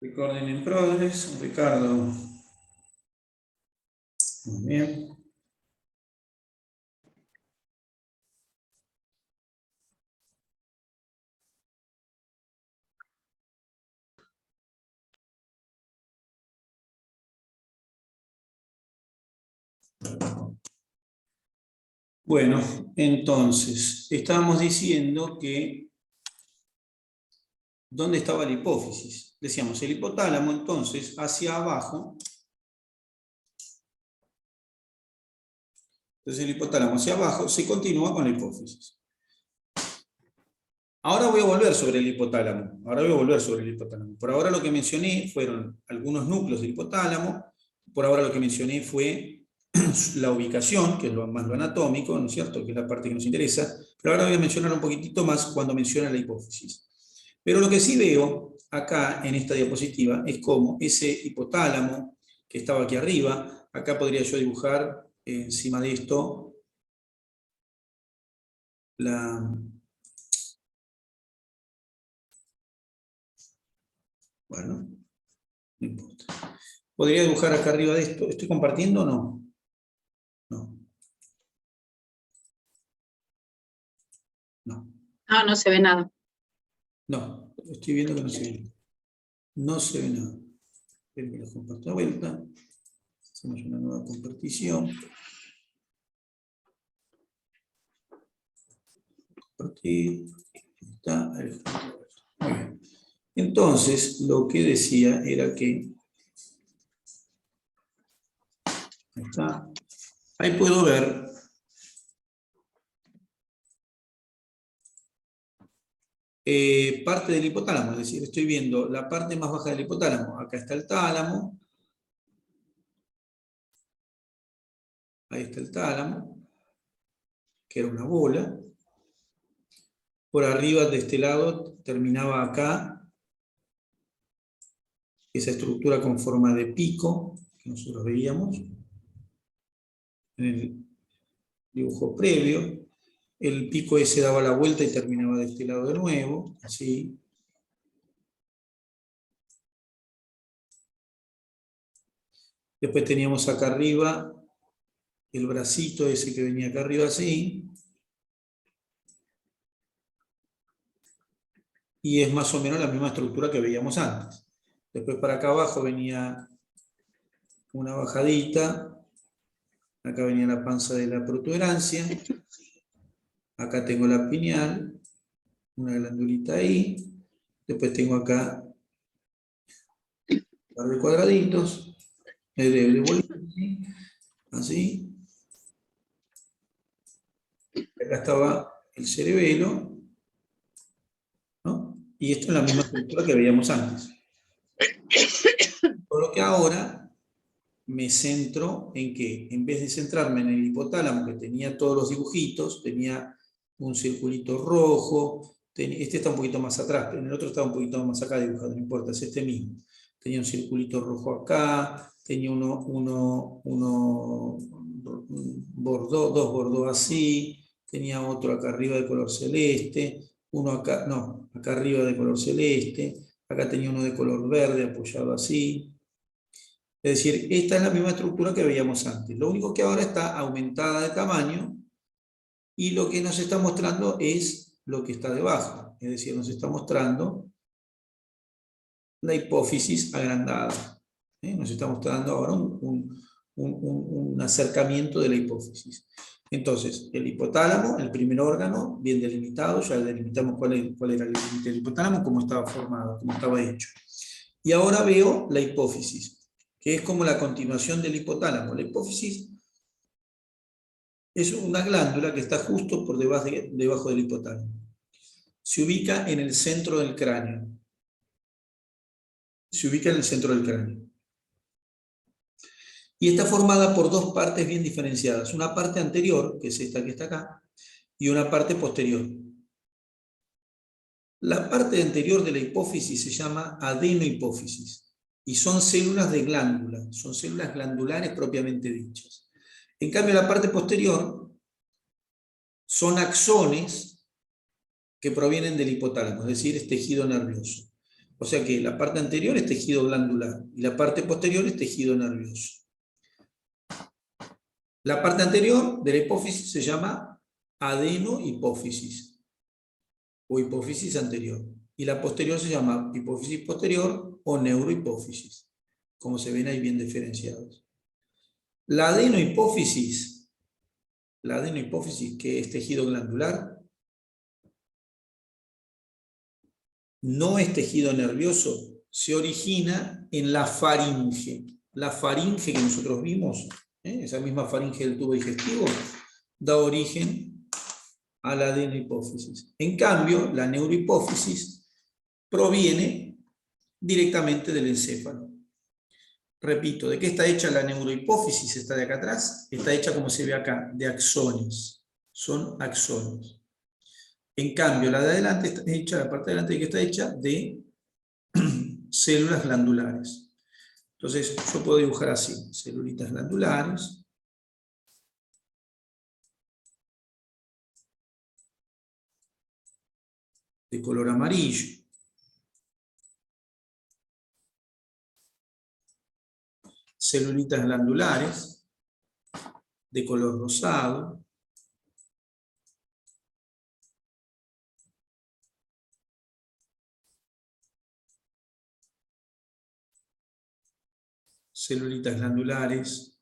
Recording in progress, Ricardo. Muy bien. Bueno, entonces, estábamos diciendo que ¿dónde estaba la hipófisis? Decíamos, el hipotálamo, entonces, hacia abajo. Entonces, el hipotálamo hacia abajo se continúa con la hipófisis. Ahora voy a volver sobre el hipotálamo. Por ahora lo que mencioné fueron algunos núcleos del hipotálamo. Por ahora lo que mencioné fue la ubicación, que es más lo anatómico, ¿no es cierto?, que es la parte que nos interesa. Pero ahora voy a mencionar un poquitito más cuando menciona la hipófisis. Pero lo que sí veo acá en esta diapositiva es cómo ese hipotálamo que estaba aquí arriba, acá podría yo dibujar encima de esto bueno, no importa. ¿Podría dibujar acá arriba de esto? ¿Estoy compartiendo o no? No. No. Ah, no se ve nada. No, estoy viendo que no se ve. No se ve nada. Esperen que lo comparto de vuelta. Hacemos una nueva compartición. Compartir. Está. Muy bien. Entonces, lo que decía era que ahí está. Ahí puedo ver parte del hipotálamo, es decir, estoy viendo la parte más baja del hipotálamo. Acá está el tálamo. Ahí está el tálamo, que era una bola. Por arriba de este lado terminaba acá esa estructura con forma de pico que nosotros veíamos en el dibujo previo. El pico ese daba la vuelta y terminaba de este lado de nuevo, así. Después teníamos acá arriba el bracito ese que venía acá arriba así. Y es más o menos la misma estructura que veíamos antes. Después para acá abajo venía una bajadita. Acá venía la panza de la protuberancia. Acá tengo la pineal, una glandulita ahí. Después tengo acá un par de cuadraditos, de bolitas, así. Acá estaba el cerebelo, ¿no? Y esto es la misma estructura que veíamos antes. Por lo que ahora me centro en que, en vez de centrarme en el hipotálamo, que tenía todos los dibujitos, tenía un circulito rojo, este está un poquito más atrás, en el otro estaba un poquito más acá dibujado, no importa, es este mismo. Tenía un circulito rojo acá, tenía dos bordó así, tenía otro acá arriba de color celeste, uno acá, no, acá arriba de color celeste, acá tenía uno de color verde apoyado así. Es decir, esta es la misma estructura que veíamos antes. Lo único que ahora está aumentada de tamaño y lo que nos está mostrando es lo que está debajo. Es decir, nos está mostrando la hipófisis agrandada. Nos está mostrando ahora un acercamiento de la hipófisis. Entonces, el hipotálamo, el primer órgano, bien delimitado, ya delimitamos cuál era el límite del hipotálamo, cómo estaba formado, cómo estaba hecho. Y ahora veo la hipófisis, que es como la continuación del hipotálamo. La hipófisis es una glándula que está justo por debajo del hipotálamo. Se ubica en el centro del cráneo. Y está formada por dos partes bien diferenciadas. Una parte anterior, que es esta que está acá, y una parte posterior. La parte anterior de la hipófisis se llama adenohipófisis. Y son células de glándula, son células glandulares propiamente dichas. En cambio, la parte posterior son axones que provienen del hipotálamo, es decir, es tejido nervioso. O sea que la parte anterior es tejido glandular y la parte posterior es tejido nervioso. La parte anterior de la hipófisis se llama adenohipófisis o hipófisis anterior. Y la posterior se llama hipófisis posterior o neurohipófisis, como se ven ahí bien diferenciados. La adenohipófisis, que es tejido glandular, no es tejido nervioso, se origina en la faringe. La faringe que nosotros vimos, esa misma faringe del tubo digestivo, da origen a la adenohipófisis. En cambio, la neurohipófisis proviene directamente del encéfalo. Repito, ¿de qué está hecha la neurohipófisis? Está de acá atrás, está hecha como se ve acá, de axones. Son axones. En cambio, la de adelante está hecha, la parte de adelante que está hecha de células glandulares. Entonces, yo puedo dibujar así, celulitas glandulares, de color amarillo, celulitas glandulares, de color rosado, celulitas glandulares,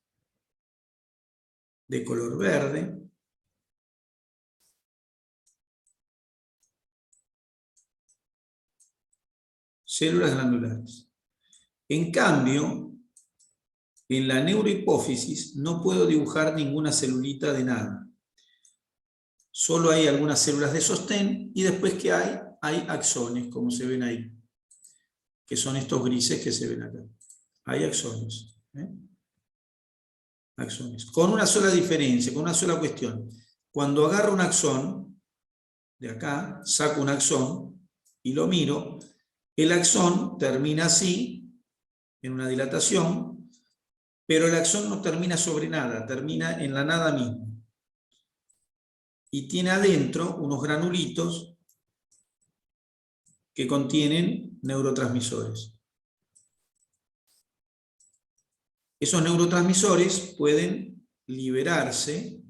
de color verde, células glandulares. En cambio, en la neurohipófisis no puedo dibujar ninguna celulita de nada. Solo hay algunas células de sostén y después que hay axones, como se ven ahí, que son estos grises que se ven acá. Hay axones. Axones. Con una sola diferencia, con una sola cuestión. Cuando agarro un axón, de acá, saco un axón y lo miro, el axón termina así, en una dilatación, pero el axón no termina sobre nada, termina en la nada misma. Y tiene adentro unos granulitos que contienen neurotransmisores. Esos neurotransmisores pueden liberarse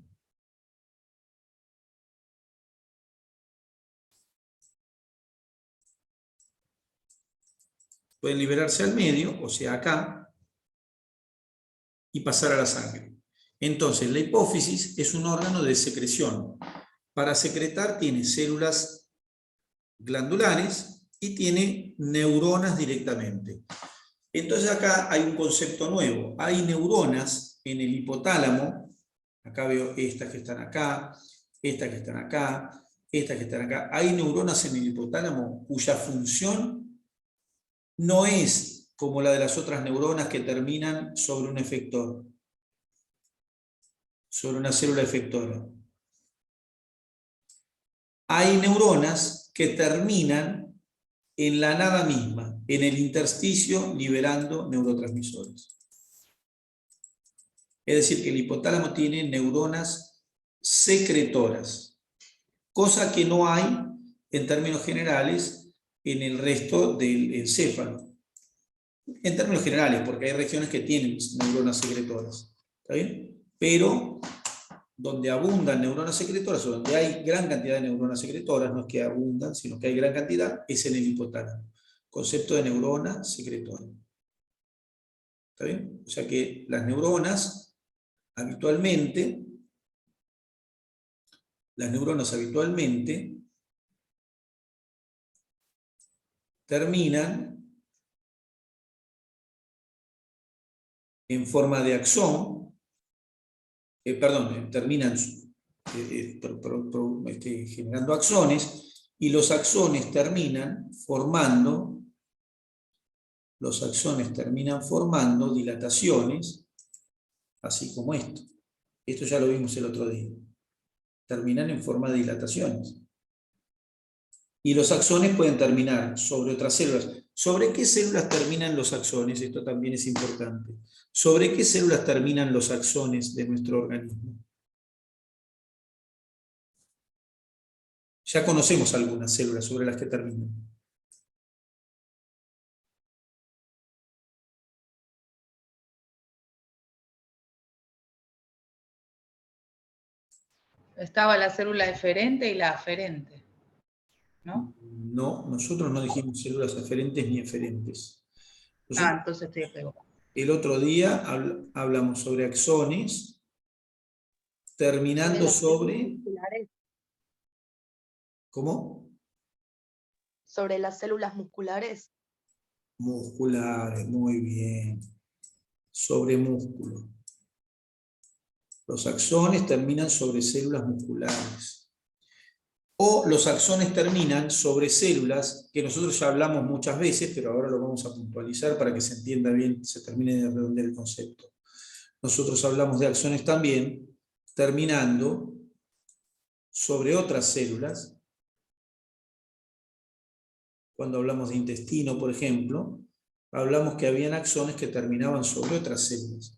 al medio, o sea acá, y pasar a la sangre. Entonces, la hipófisis es un órgano de secreción. Para secretar tiene células glandulares y tiene neuronas directamente. Entonces acá hay un concepto nuevo. Hay neuronas en el hipotálamo. Acá veo estas que están acá, estas que están acá, estas que están acá. Hay neuronas en el hipotálamo cuya función no es como la de las otras neuronas que terminan sobre un efector, sobre una célula efectora. Hay neuronas que terminan en la nada misma, en el intersticio, liberando neurotransmisores. Es decir, que el hipotálamo tiene neuronas secretoras, cosa que no hay, en términos generales, en el resto del encéfalo. En términos generales, porque hay regiones que tienen neuronas secretoras. ¿Está bien? Pero donde abundan neuronas secretoras, o donde hay gran cantidad de neuronas secretoras, no es que abundan, sino que hay gran cantidad, es en el hipotálamo. Concepto de neurona secretora. ¿Está bien? O sea que las neuronas habitualmente terminan en forma de axón, terminan generando axones, y los axones terminan formando dilataciones, así como esto. Esto ya lo vimos el otro día. Terminan en forma de dilataciones. Y los axones pueden terminar sobre otras células. ¿Sobre qué células terminan los axones? Esto también es importante. ¿Sobre qué células terminan los axones de nuestro organismo? Ya conocemos algunas células sobre las que terminan. Estaba la célula eferente y la aferente, ¿no? No, nosotros no dijimos células aferentes ni eferentes. Entonces estoy equivocado. El otro día hablamos sobre axones, terminando sobre... ¿Cómo? Sobre las células musculares. Musculares, muy bien. Sobre músculo. Los axones terminan sobre células musculares. O los axones terminan sobre células, que nosotros ya hablamos muchas veces, pero ahora lo vamos a puntualizar para que se entienda bien, se termine de redondear el concepto. Nosotros hablamos de axones también, terminando sobre otras células. Cuando hablamos de intestino, por ejemplo, hablamos que habían axones que terminaban sobre otras células.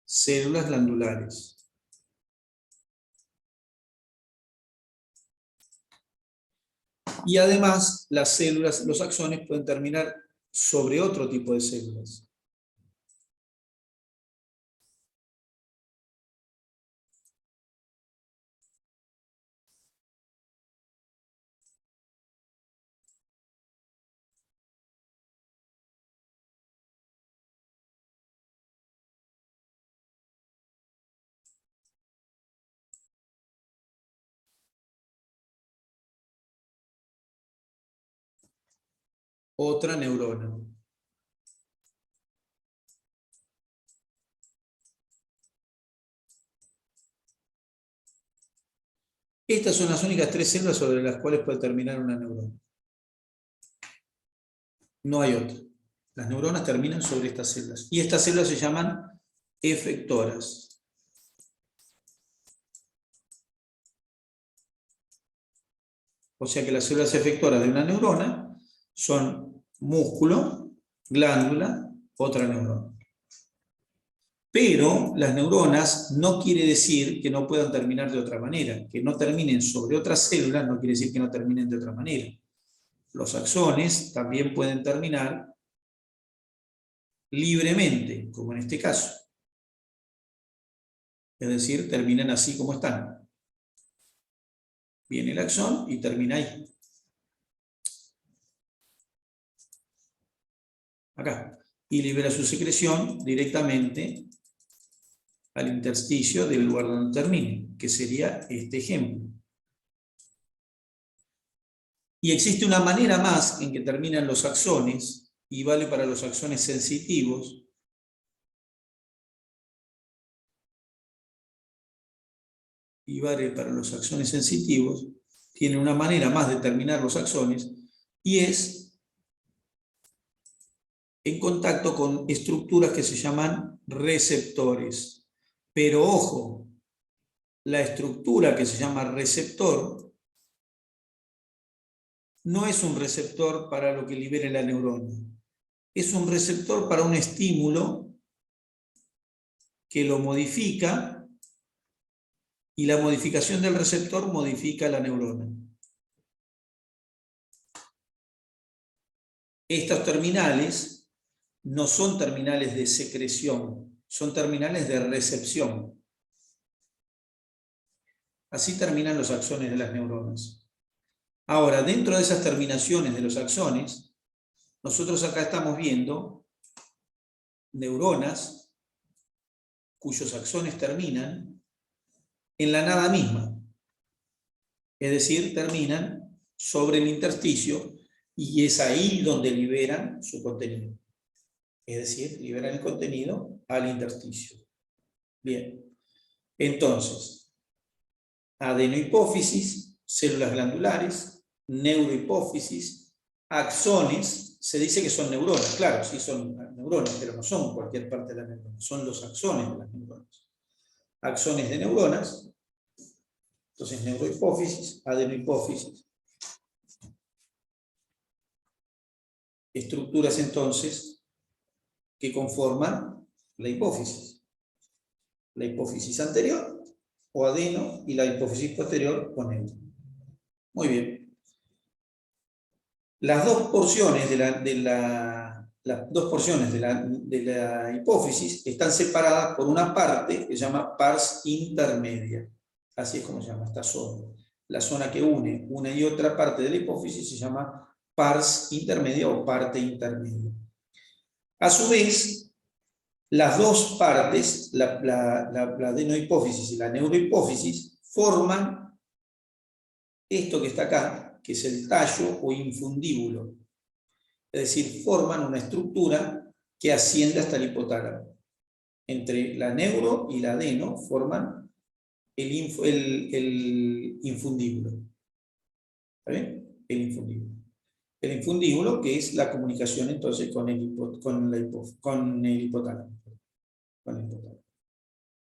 Células glandulares. Y además, las células, los axones pueden terminar sobre otro tipo de células. Otra neurona. Estas son las únicas 3 células sobre las cuales puede terminar una neurona. No hay otra. Las neuronas terminan sobre estas células. Y estas células se llaman efectoras. O sea que las células efectoras de una neurona son músculo, glándula, otra neurona. Pero las neuronas no quiere decir que no puedan terminar de otra manera. Que no terminen sobre otras células no quiere decir que no terminen de otra manera. Los axones también pueden terminar libremente, como en este caso. Es decir, terminan así como están. Viene el axón y termina ahí. Acá. Y libera su secreción directamente al intersticio del lugar donde termine, que sería este ejemplo. Y existe una manera más en que terminan los axones, y vale para los axones sensitivos, tiene una manera más de terminar los axones, y es en contacto con estructuras que se llaman receptores. Pero ojo, la estructura que se llama receptor no es un receptor para lo que libere la neurona. Es un receptor para un estímulo que lo modifica, y la modificación del receptor modifica la neurona. Estos terminales no son terminales de secreción, son terminales de recepción. Así terminan los axones de las neuronas. Ahora, dentro de esas terminaciones de los axones, nosotros acá estamos viendo neuronas cuyos axones terminan en la nada misma. Es decir, terminan sobre el intersticio y es ahí donde liberan su contenido. Es decir, liberan el contenido al intersticio. Bien. Entonces, adenohipófisis, células glandulares, neurohipófisis, axones, se dice que son neuronas, claro, sí son neuronas, pero no son cualquier parte de la neurona, son los axones de las neuronas. Axones de neuronas, entonces neurohipófisis, adenohipófisis. Estructuras entonces que conforman la hipófisis. La hipófisis anterior o adeno y la hipófisis posterior o neuro. Muy bien. Las dos porciones de las dos porciones de la hipófisis están separadas por una parte que se llama pars intermedia. Así es como se llama esta zona. La zona que une una y otra parte de la hipófisis se llama pars intermedia o parte intermedia. A su vez, las dos partes, la adenohipófisis y la neurohipófisis, forman esto que está acá, que es el tallo o infundíbulo. Es decir, forman una estructura que asciende hasta el hipotálamo. Entre la neuro y la adeno forman el infundíbulo. ¿Está bien? El infundíbulo. El infundíbulo, que es la comunicación entonces con el hipotálamo.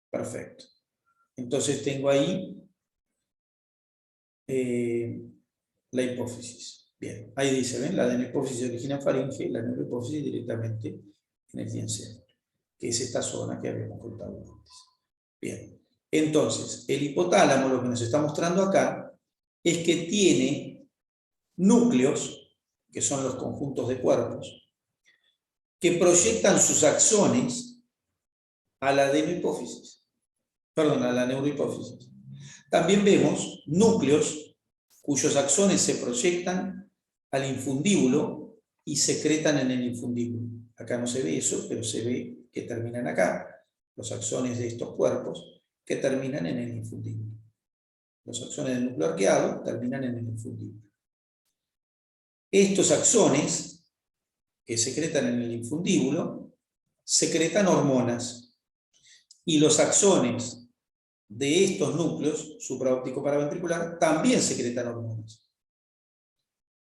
Perfecto. Entonces tengo ahí la hipófisis. Bien, ahí dice, ¿ven? La adenohipófisis se origina en faringe, la neurohipófisis directamente en el diencéfalo, que es esta zona que habíamos contado antes. Bien, entonces, el hipotálamo, lo que nos está mostrando acá, es que tiene núcleos, que son los conjuntos de cuerpos, que proyectan sus axones a la adenohipófisis, perdón, a la neurohipófisis. También vemos núcleos cuyos axones se proyectan al infundíbulo y secretan en el infundíbulo. Acá no se ve eso, pero se ve que terminan acá, los axones de estos cuerpos, que terminan en el infundíbulo. Los axones del núcleo arqueado terminan en el infundíbulo. Estos axones, que secretan en el infundíbulo, secretan hormonas. Y los axones de estos núcleos, supraóptico paraventricular, también secretan hormonas.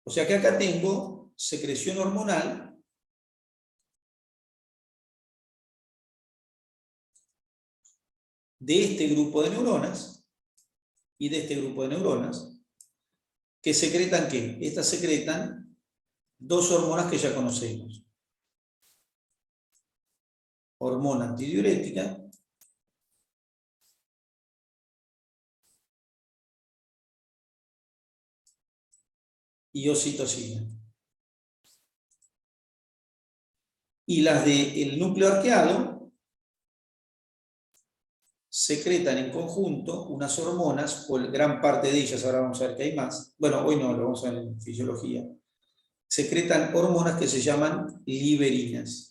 O sea que acá tengo secreción hormonal de este grupo de neuronas y de este grupo de neuronas, que secretan ¿qué? Estas secretan dos hormonas que ya conocemos. Hormona antidiurética y oxitocina. Y las del núcleo arqueado secretan en conjunto unas hormonas, o gran parte de ellas, ahora vamos a ver que hay más, bueno, hoy no, lo vamos a ver en fisiología, secretan hormonas que se llaman liberinas.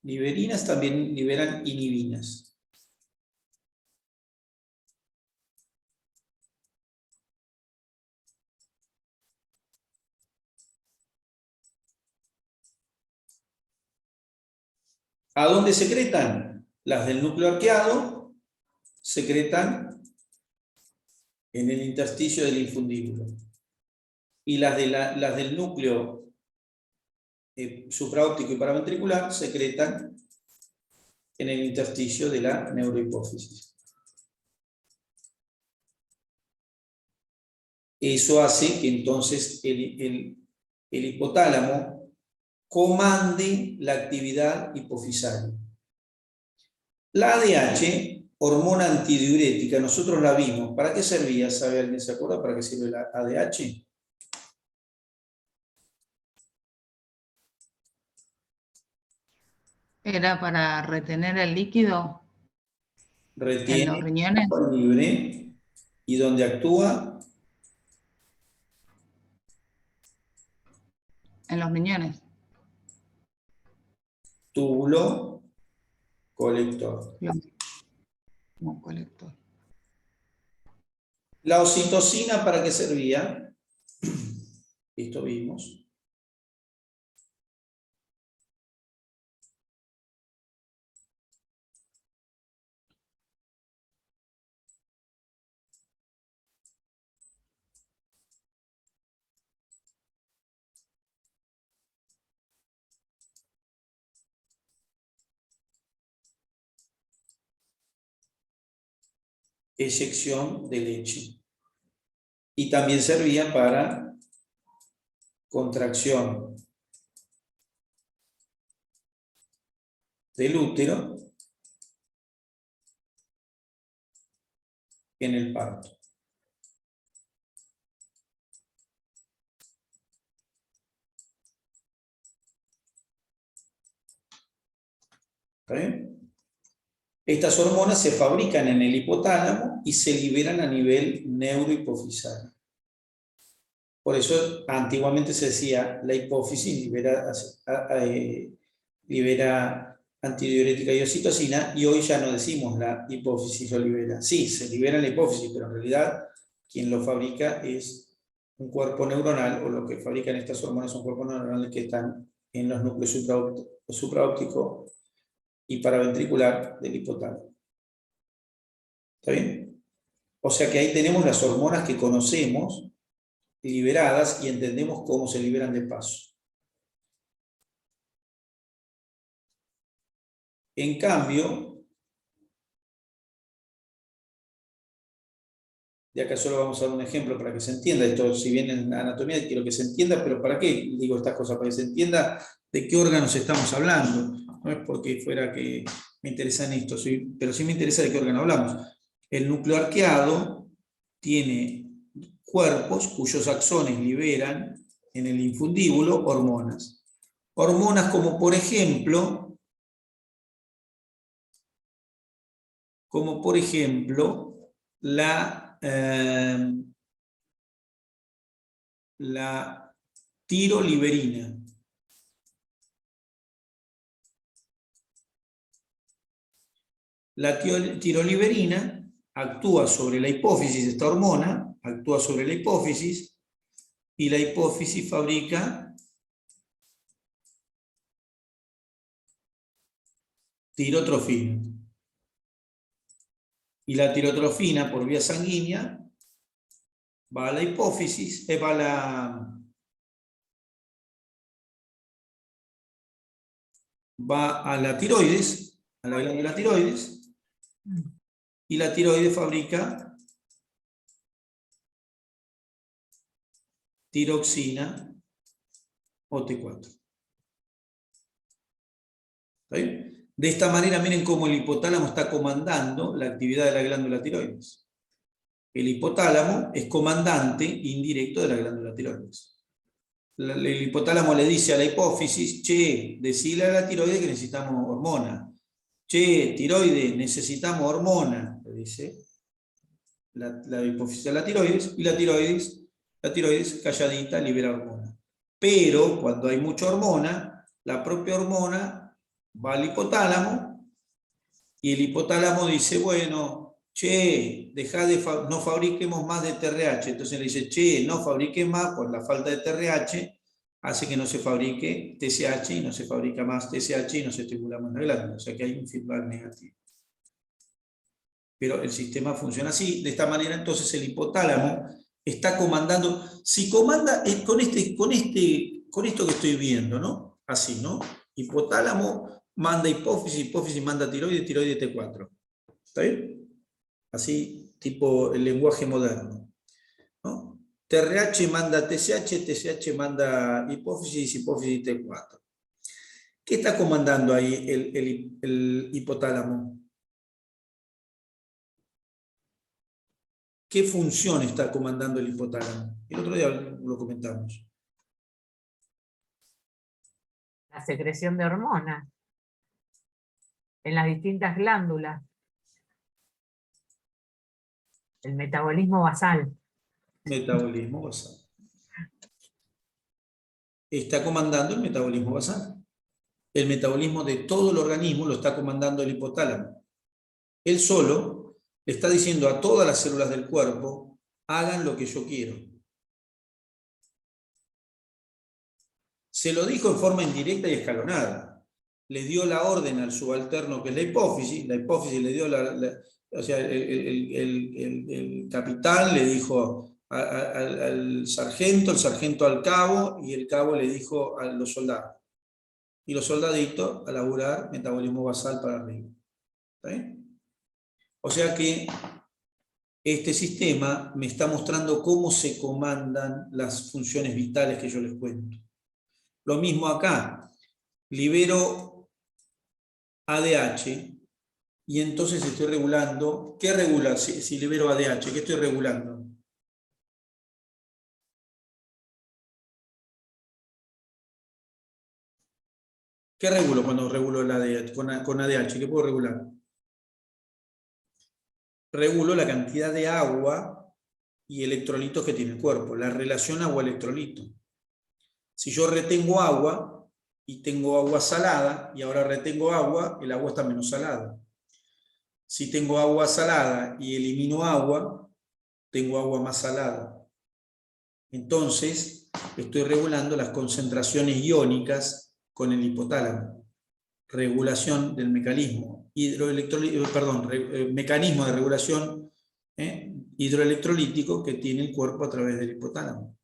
Liberinas también liberan inhibinas. ¿A dónde secretan? Las del núcleo arqueado secretan en el intersticio del infundíbulo. Y las del núcleo supraóptico y paraventricular secretan en el intersticio de la neurohipófisis. Eso hace que entonces el hipotálamo comande la actividad hipofisaria. La ADH, hormona antidiurética, nosotros la vimos. ¿Para qué servía? ¿Sabe alguien? ¿Se acuerda para qué sirve la ADH? ¿Era para retener el líquido en los Retiene riñones? agua libre y donde actúa En los riñones. túbulo colector. Como colector. La oxitocina, ¿para qué servía? Esto vimos. Eyección de leche. Y también servía para contracción del útero en el parto. ¿Está bien? Estas hormonas se fabrican en el hipotálamo y se liberan a nivel neurohipofisario. Por eso antiguamente se decía la hipófisis libera antidiurética y oxitocina, y hoy ya no decimos la hipófisis lo libera. Sí, se libera la hipófisis, pero en realidad quien lo fabrica es un cuerpo neuronal, o lo que fabrican estas hormonas son cuerpos neuronales que están en los núcleos supraóptico y paraventricular del hipotálamo. ¿Está bien? O sea que ahí tenemos las hormonas que conocemos liberadas y entendemos cómo se liberan de paso. En cambio, de acá solo vamos a dar un ejemplo para que se entienda esto. Si bien en anatomía quiero que se entienda, pero ¿para qué digo estas cosas? Para que se entienda de qué órganos estamos hablando. No es porque fuera que me interesa en esto, pero sí me interesa de qué órgano hablamos. El núcleo arqueado tiene cuerpos cuyos axones liberan en el infundíbulo hormonas. Hormonas como por ejemplo, la tiroliberina. La tiroliberina actúa sobre la hipófisis, esta hormona actúa sobre la hipófisis, y la hipófisis fabrica tirotrofina. Y la tirotrofina por vía sanguínea va a la hipófisis, va a la tiroides, a la glándula tiroides, y la tiroides fabrica tiroxina o T4. ¿Está bien? De esta manera, miren cómo el hipotálamo está comandando la actividad de la glándula tiroides. El hipotálamo es comandante indirecto de la glándula tiroides. El hipotálamo le dice a la hipófisis: che, decile a la tiroides que necesitamos hormona. Che, tiroides, necesitamos hormona, le dice la hipófisis a la tiroides, y la tiroides calladita libera hormona. Pero cuando hay mucha hormona, la propia hormona va al hipotálamo, y el hipotálamo dice: bueno, che, no fabriquemos más de TRH. Entonces le dice: che, no fabrique más, por la falta de TRH hace que no se fabrique TSH, y no se fabrica más TSH y no se estimula más la glándula. O sea que hay un feedback negativo. Pero el sistema funciona así. De esta manera, entonces, el hipotálamo está comandando. Si comanda con esto que estoy viendo, ¿no? Así, ¿no? Hipotálamo manda hipófisis, hipófisis manda tiroides, tiroides T4. ¿Está bien? Así, tipo el lenguaje moderno, ¿no? TRH manda TSH, TSH manda hipófisis, hipófisis T4. ¿Qué está comandando ahí el hipotálamo? ¿Qué función está comandando el hipotálamo? El otro día lo comentamos. La secreción de hormonas en las distintas glándulas. El metabolismo basal. Metabolismo basal. Está comandando el metabolismo basal. El metabolismo de todo el organismo lo está comandando el hipotálamo. Él solo le está diciendo a todas las células del cuerpo: hagan lo que yo quiero. Se lo dijo en forma indirecta y escalonada. Le dio la orden al subalterno, que es la hipófisis le dio o sea, el capitán le dijo al sargento, el sargento al cabo, y el cabo le dijo a los soldados. Y los soldaditos a laburar metabolismo basal para arriba. ¿Está bien? O sea que este sistema me está mostrando cómo se comandan las funciones vitales que yo les cuento. Lo mismo acá. Libero ADH Y entonces estoy regulando. ¿Qué regula si libero ADH? ¿Qué estoy regulando? ¿Qué regulo cuando regulo el ADH, con ADH? ¿Qué puedo regular? Regulo la cantidad de agua y electrolitos que tiene el cuerpo, la relación agua-electrolito. Si yo retengo agua y tengo agua salada y ahora retengo agua, el agua está menos salada. Si tengo agua salada y elimino agua, tengo agua más salada. Entonces, estoy regulando las concentraciones iónicas con el hipotálamo. Regulación del mecanismo mecanismo de regulación hidroelectrolítico que tiene el cuerpo a través del hipotálamo.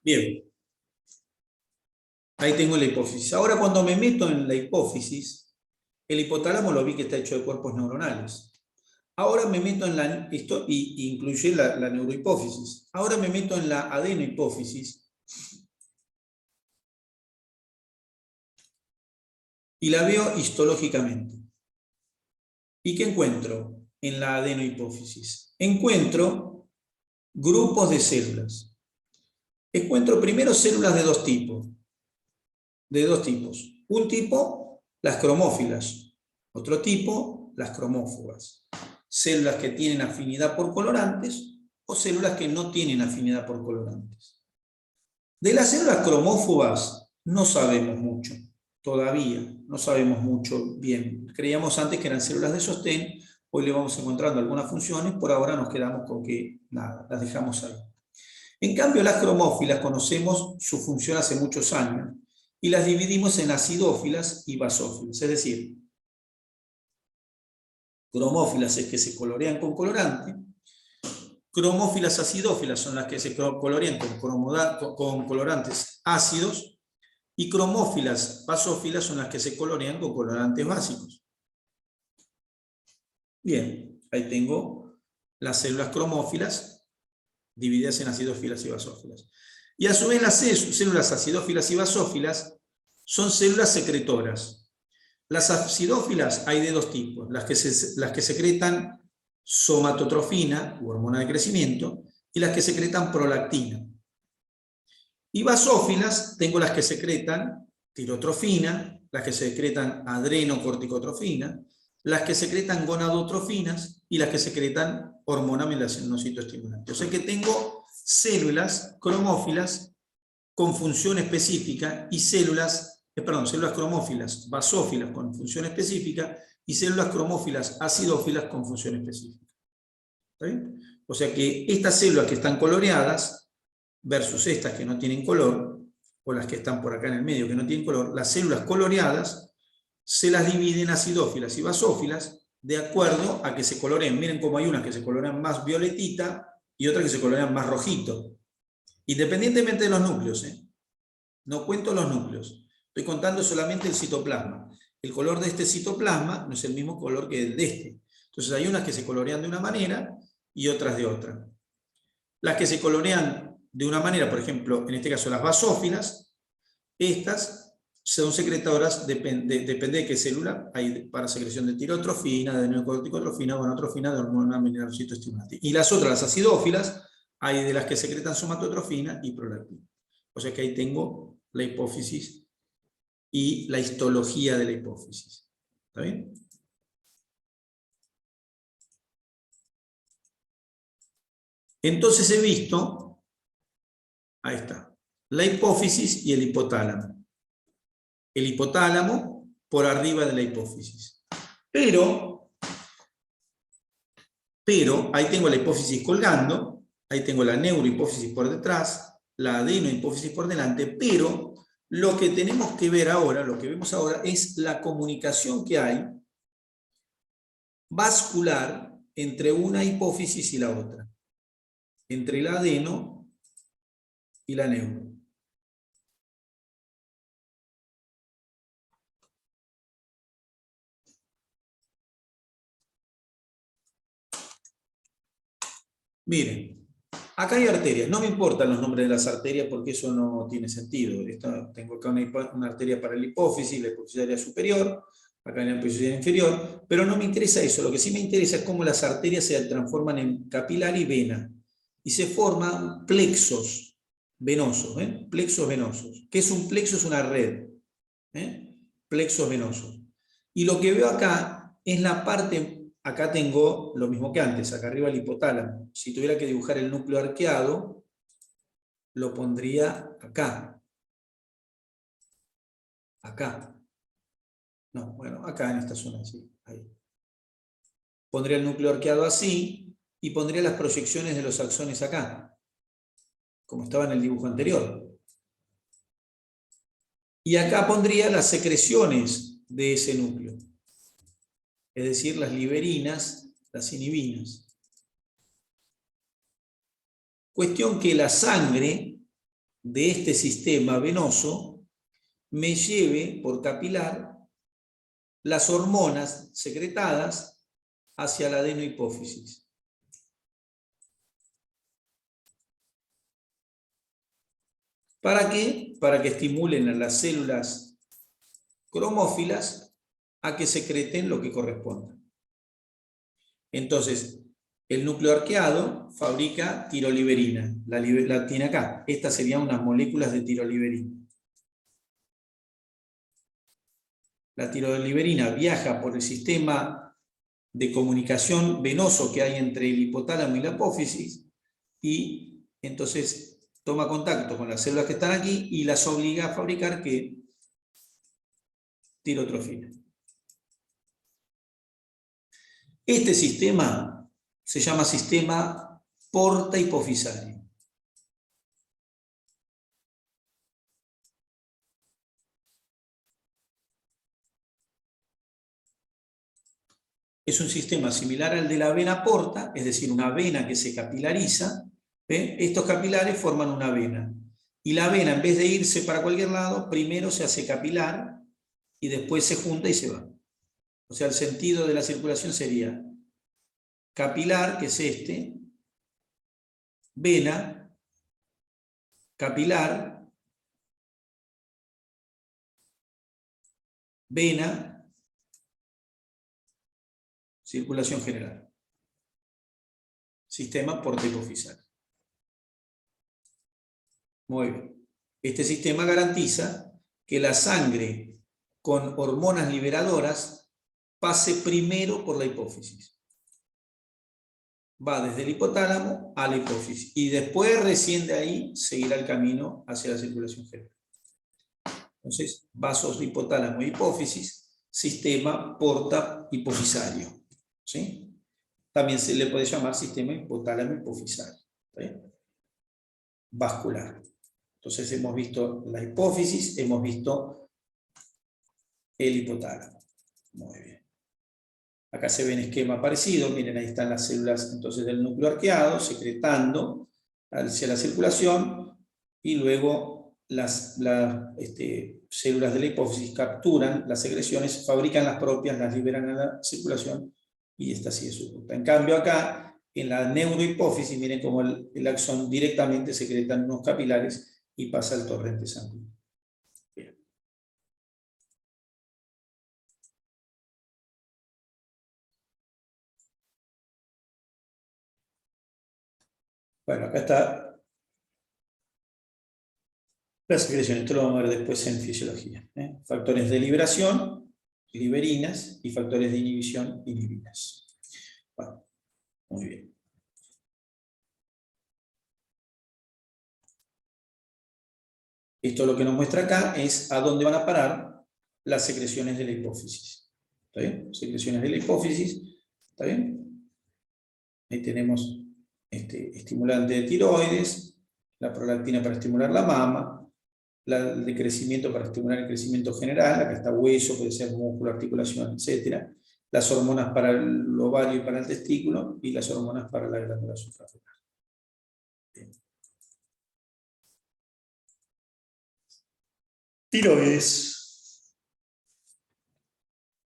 Bien, ahí tengo la hipófisis. Ahora cuando me meto en la hipófisis, el hipotálamo lo vi que está hecho de cuerpos neuronales. Ahora me meto en esto y incluye la neurohipófisis. Ahora me meto en la adenohipófisis y la veo histológicamente. ¿Y qué encuentro en la adenohipófisis? Encuentro grupos de células. Encuentro primero células de dos tipos. Un tipo, las cromófilas. Otro tipo, las cromófogas. Células que tienen afinidad por colorantes o células que no tienen afinidad por colorantes. De las células cromófogas no sabemos mucho, todavía no sabemos mucho bien. Creíamos antes que eran células de sostén, hoy le vamos encontrando algunas funciones, por ahora nos quedamos con que nada, las dejamos ahí. En cambio, las cromófilas conocemos su función hace muchos años y las dividimos en acidófilas y basófilas, es decir, cromófilas es que se colorean con colorante, cromófilas acidófilas son las que se colorean con colorantes ácidos, y cromófilas basófilas son las que se colorean con colorantes básicos. Bien, ahí tengo las células cromófilas divididas en acidófilas y basófilas. Y a su vez las células acidófilas y basófilas son células secretoras. Las acidófilas hay de dos tipos, las que secretan somatotrofina, u hormona de crecimiento, y las que secretan prolactina. Y basófilas, tengo las que secretan tirotrofina, las que secretan adrenocorticotrofina, las que secretan gonadotrofinas y las que secretan hormona melanocitoestimulante. O sea que tengo células cromófilas con función específica y células cromófilas basófilas con función específica y células cromófilas acidófilas con función específica. ¿Está bien? O sea que estas células que están coloreadas versus estas que no tienen color, o las que están por acá en el medio que no tienen color, las células coloreadas se las dividen en acidófilas y basófilas de acuerdo a que se coloreen. Miren cómo hay unas que se colorean más violetita y otras que se colorean más rojito. Independientemente de los núcleos, no cuento los núcleos, estoy contando solamente el citoplasma. El color de este citoplasma no es el mismo color que el de este. Entonces hay unas que se colorean de una manera y otras de otra. Las que se colorean de una manera, por ejemplo, en este caso las basófilas, estas son secretoras, depende de qué célula, hay para secreción de tirotrofina, de adrenocorticotrofina, gonadotrofina, de hormona melanocitoestimulante. Y las otras, las acidófilas, hay de las que secretan somatotrofina y prolactina. O sea que ahí tengo la hipófisis y la histología de la hipófisis. ¿Está bien? Entonces he visto, ahí está, la hipófisis y el hipotálamo. El hipotálamo por arriba de la hipófisis. Pero ahí tengo la hipófisis colgando, ahí tengo la neurohipófisis por detrás, la adenohipófisis por delante, pero lo que tenemos que ver ahora, lo que vemos ahora, es la comunicación que hay vascular entre una hipófisis y la otra, entre el adeno y la neuro. Miren, acá hay arterias. No me importan los nombres de las arterias porque eso no tiene sentido. Tengo acá una arteria para la hipófisis superior, acá en la pituitaria inferior, pero no me interesa eso. Lo que sí me interesa es cómo las arterias se transforman en capilar y vena. Y se forman plexos venosos. Plexos venosos. ¿Qué es un plexo? Es una red. Plexos venosos. Y lo que veo acá es la parte, acá tengo lo mismo que antes, acá arriba el hipotálamo. Si tuviera que dibujar el núcleo arqueado, lo pondría acá. Acá. No, bueno, acá en esta zona, sí, ahí. Pondría el núcleo arqueado así y pondría las proyecciones de los axones acá, como estaba en el dibujo anterior. Y acá pondría las secreciones de ese núcleo, es decir, las liberinas, las inhibinas. Cuestión que la sangre de este sistema venoso me lleve por capilar las hormonas secretadas hacia la adenohipófisis. ¿Para qué? Para que estimulen a las células cromófilas a que secreten lo que corresponda. Entonces, el núcleo arqueado fabrica tiroliberina, la tiene acá. Estas serían unas moléculas de tiroliberina. La tiroliberina viaja por el sistema de comunicación venoso que hay entre el hipotálamo y la apófisis y entonces toma contacto con las células que están aquí y las obliga a fabricar ¿qué? Tirotrofina. Este sistema se llama sistema porta-hipofisario. Es un sistema similar al de la vena porta, es decir, una vena que se capilariza. Estos capilares forman una vena. Y la vena, en vez de irse para cualquier lado, primero se hace capilar y después se junta y se va. O sea, el sentido de la circulación sería capilar, que es este, vena, capilar, vena, circulación general. Sistema porta-hipofisario. Muy bien. Este sistema garantiza que la sangre con hormonas liberadoras pase primero por la hipófisis. Va desde el hipotálamo a la hipófisis y después recién de ahí seguirá el camino hacia la circulación general. Entonces, vasos de hipotálamo e hipófisis, sistema porta-hipofisario. ¿Sí? También se le puede llamar sistema hipotálamo-hipofisario. Vascular. Entonces hemos visto la hipófisis, hemos visto el hipotálamo. Muy bien. Acá se ve un esquema parecido. Miren, ahí están las células entonces del núcleo arqueado, secretando hacia la circulación, y luego las células de la hipófisis capturan las secreciones, fabrican las propias, las liberan a la circulación, y esta sigue su ruta. En cambio acá, en la neurohipófisis, miren cómo el axón directamente secreta en unos capilares y pasa al torrente sanguíneo. Bien. Bueno, acá está la secreción. Esto lo vamos a ver después en fisiología. Factores de liberación, liberinas, y factores de inhibición, inhibinas. Bueno, muy bien. Esto lo que nos muestra acá es a dónde van a parar las secreciones de la hipófisis. ¿Está bien? Secreciones de la hipófisis. ¿Está bien? Ahí tenemos estimulante de tiroides, la prolactina para estimular la mama, el de crecimiento para estimular el crecimiento general, acá está hueso, puede ser músculo, articulación, etc. Las hormonas para el ovario y para el testículo, y las hormonas para la glándula suprarrenal. Tiroides.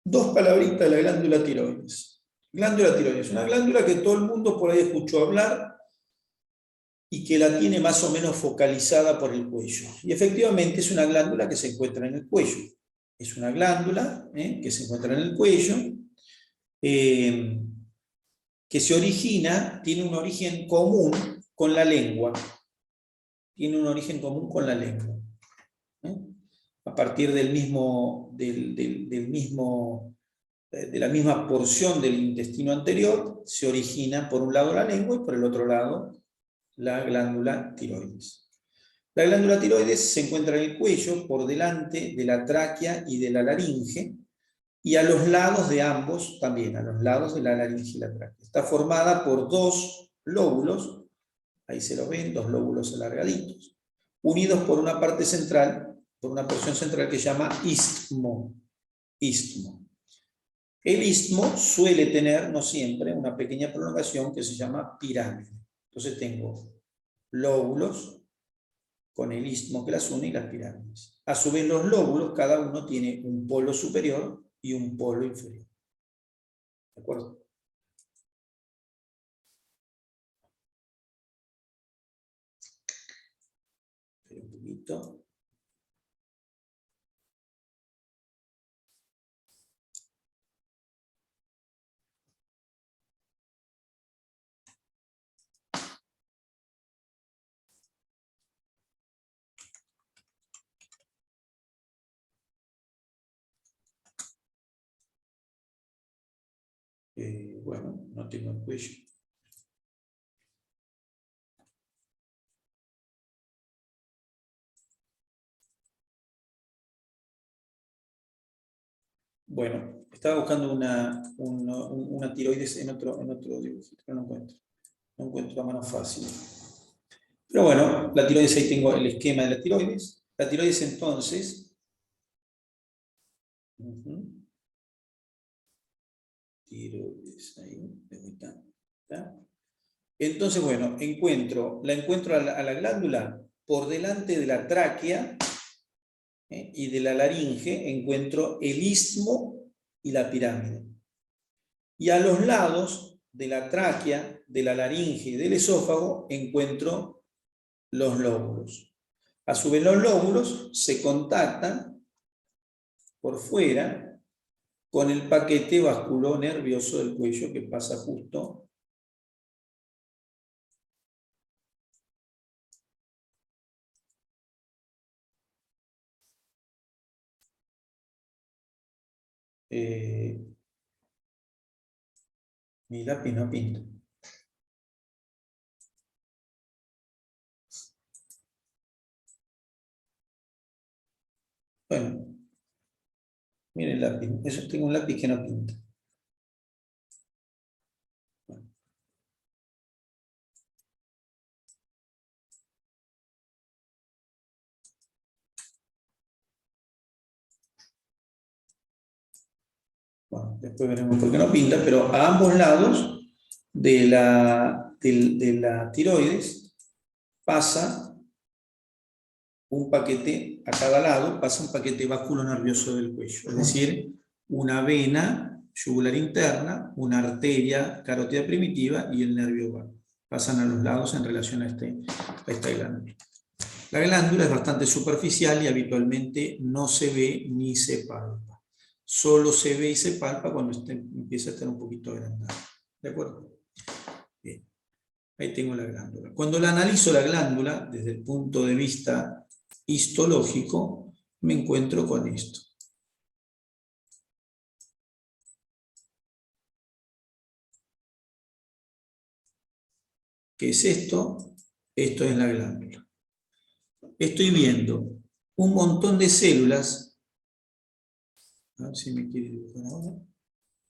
Dos palabritas de la glándula tiroides. Glándula tiroides, una glándula que todo el mundo por ahí escuchó hablar, y que la tiene más o menos focalizada por el cuello. Y efectivamente es una glándula que se encuentra en el cuello. Es una glándula que se encuentra en el cuello, que se origina, tiene un origen común con la lengua. Tiene un origen común con la lengua. A partir del mismo, de la misma porción del intestino anterior, se origina por un lado la lengua y por el otro lado la glándula tiroides. La glándula tiroides se encuentra en el cuello, por delante de la tráquea y de la laringe, y a los lados de ambos también, a los lados de la laringe y la tráquea. Está formada por dos lóbulos, ahí se lo ven, dos lóbulos alargaditos, unidos por una parte central, por una porción central que se llama istmo. Istmo. El istmo suele tener, no siempre, una pequeña prolongación que se llama pirámide. Entonces tengo lóbulos con el istmo que las une y las pirámides. A su vez los lóbulos, cada uno tiene un polo superior y un polo inferior. ¿De acuerdo? Espera un poquito. Bueno, no tengo el cuello. Bueno, estaba buscando una tiroides en otro dibujito, pero no encuentro. No encuentro la mano fácil. Pero bueno, la tiroides, ahí tengo el esquema de la tiroides. La tiroides entonces... Tiroides, ahí, ¿está? Entonces, bueno, la encuentro a la glándula por delante de la tráquea y de la laringe, encuentro el istmo y la pirámide. Y a los lados de la tráquea, de la laringe y del esófago, encuentro los lóbulos. A su vez, los lóbulos se contactan por fuera con el paquete vasculonervioso del cuello que pasa justo mi lápiz no pinta. Bueno, miren el lápiz. Eso tengo un lápiz que no pinta. Bueno, después veremos por qué no pinta, pero a ambos lados de la tiroides pasa un paquete, a cada lado pasa un paquete vasculonervioso del cuello, es decir, una vena yugular interna, una arteria carótida primitiva y el nervio vago. Pasan a los lados en relación a esta glándula. La glándula es bastante superficial y habitualmente no se ve ni se palpa. Solo se ve y se palpa cuando empieza a estar un poquito agrandada. ¿De acuerdo? Bien. Ahí tengo la glándula. Cuando la analizo la glándula, desde el punto de vista histológico, me encuentro con esto. ¿Qué es esto? Esto es la glándula. Estoy viendo un montón de células. A ver si me quiere dibujar ahora.